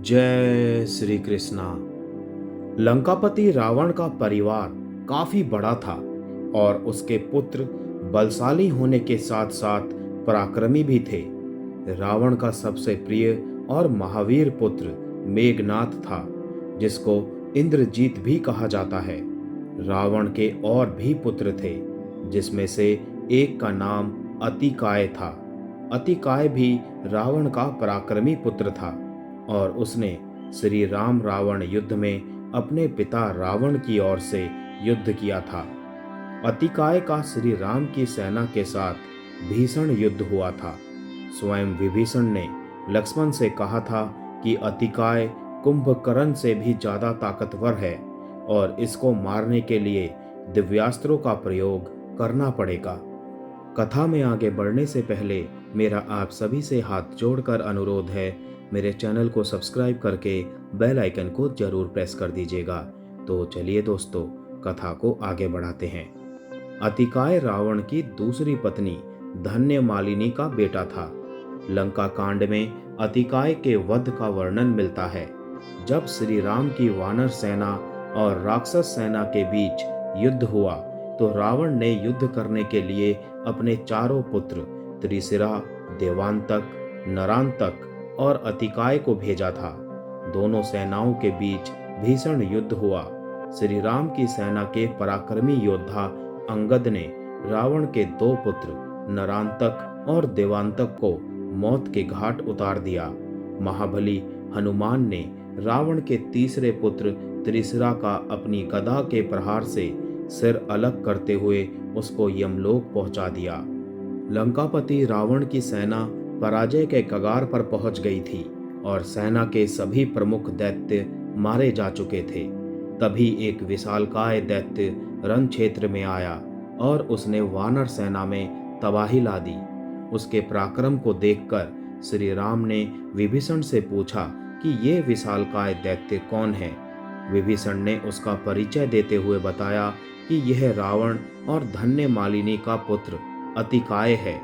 जय श्री कृष्णा। लंकापति रावण का परिवार काफी बड़ा था और उसके पुत्र बलशाली होने के साथ साथ पराक्रमी भी थे। रावण का सबसे प्रिय और महावीर पुत्र मेघनाथ था, जिसको इंद्रजीत भी कहा जाता है। रावण के और भी पुत्र थे, जिसमें से एक का नाम अतिकाय था। अतिकाय भी रावण का पराक्रमी पुत्र था और उसने श्री राम रावण युद्ध में अपने पिता रावण की ओर से युद्ध किया था। अतिकाय का श्री राम की सेना के साथ भीषण युद्ध हुआ था। स्वयं विभीषण ने लक्ष्मण से कहा था कि अतिकाय कुंभकर्ण से भी ज्यादा ताकतवर है और इसको मारने के लिए दिव्यास्त्रों का प्रयोग करना पड़ेगा। कथा में आगे बढ़ने से पहले मेरा आप सभी से हाथ जोड़कर अनुरोध है, मेरे चैनल को सब्सक्राइब करके बेल आइकन को जरूर प्रेस कर दीजिएगा। तो चलिए दोस्तों, कथा को आगे बढ़ाते हैं। अतिकाय रावण की दूसरी पत्नी धन्य मालिनी का बेटा था। लंका कांड में अतिकाय के वध का वर्णन मिलता है। जब श्री राम की वानर सेना और राक्षस सेना के बीच युद्ध हुआ तो रावण ने युद्ध करने के लिए अपने चारों पुत्र त्रिशिरा, देवांतक, नरांतक और अतिकाय को भेजा था। दोनों सेनाओं के बीच भीषण युद्ध हुआ। श्री राम की सेना के पराक्रमी योद्धा अंगद ने रावण के दो पुत्र नरांतक और देवांतक को मौत के घाट उतार दिया। महाबली हनुमान ने रावण के तीसरे पुत्र त्रिशिरा का अपनी गदा के प्रहार से सिर अलग करते हुए उसको यमलोक पहुंचा दिया। लंकापति रावण की सेना पराजय के कगार पर पहुंच गई थी और सेना के सभी प्रमुख दैत्य मारे जा चुके थे। तभी एक विशालकाय दैत्य रण क्षेत्र में आया और उसने वानर सेना में तबाही ला दी। उसके पराक्रम को देखकर श्री राम ने विभीषण से पूछा कि ये विशालकाय दैत्य कौन है। विभीषण ने उसका परिचय देते हुए बताया कि यह रावण और धन्य मालिनी का पुत्र अतिकाय है।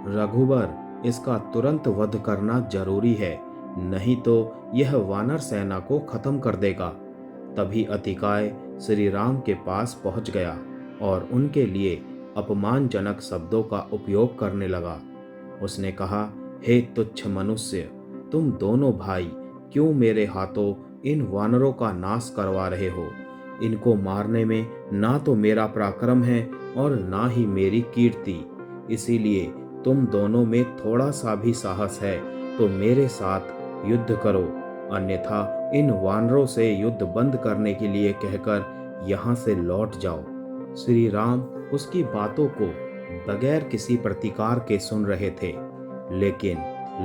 रघुवर, इसका तुरंत वध करना जरूरी है, नहीं तो यह वानर सेना को खत्म कर देगा। तभी अतिकाय श्री राम के पास पहुंच गया और उनके लिए अपमानजनक शब्दों का उपयोग करने लगा। उसने कहा, हे तुच्छ मनुष्य, तुम दोनों भाई क्यों मेरे हाथों इन वानरों का नाश करवा रहे हो। इनको मारने में ना तो मेरा पराक्रम है और ना ही मेरी कीर्ति। इसीलिए तुम दोनों में थोड़ा सा भी साहस है तो मेरे साथ युद्ध करो, अन्यथा इन वानरों से युद्ध बंद करने के लिए कहकर यहाँ से लौट जाओ। श्री राम उसकी बातों को बगैर किसी प्रतिकार के सुन रहे थे, लेकिन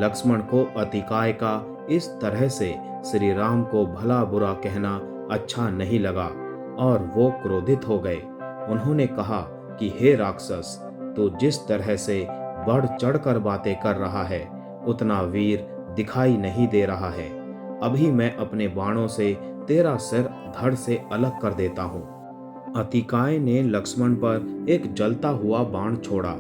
लक्ष्मण को अतिकाय का इस तरह से श्री राम को भला बुरा कहना अच्छा नहीं लगा और वो क्रोधित हो गए। उन्होंने कहा कि हे राक्षस, तू जिस तरह से बढ़ चढ़कर बातें कर रहा है उतना वीर दिखाई नहीं दे रहा है। अभी मैं अपने बाणों से तेरा सिर धड़ से अलग कर देता हूँ। अतिकाय ने लक्ष्मण पर एक जलता हुआ बाण छोड़ा।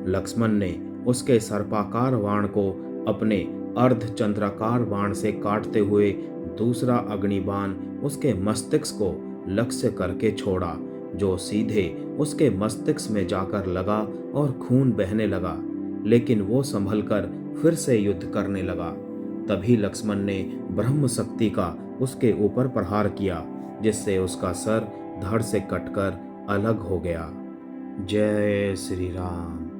लक्ष्मण ने उसके सर्पाकार बाण को अपने अर्धचंद्राकार बाण से काटते हुए दूसरा अग्निबाण उसके मस्तिष्क को लक्ष्य करके छोड़ा, जो सीधे उसके मस्तिष्क में जाकर लगा और खून बहने लगा। लेकिन वो संभलकर फिर से युद्ध करने लगा। तभी लक्ष्मण ने ब्रह्म शक्ति का उसके ऊपर प्रहार किया, जिससे उसका सर धड़ से कटकर अलग हो गया। जय श्री राम।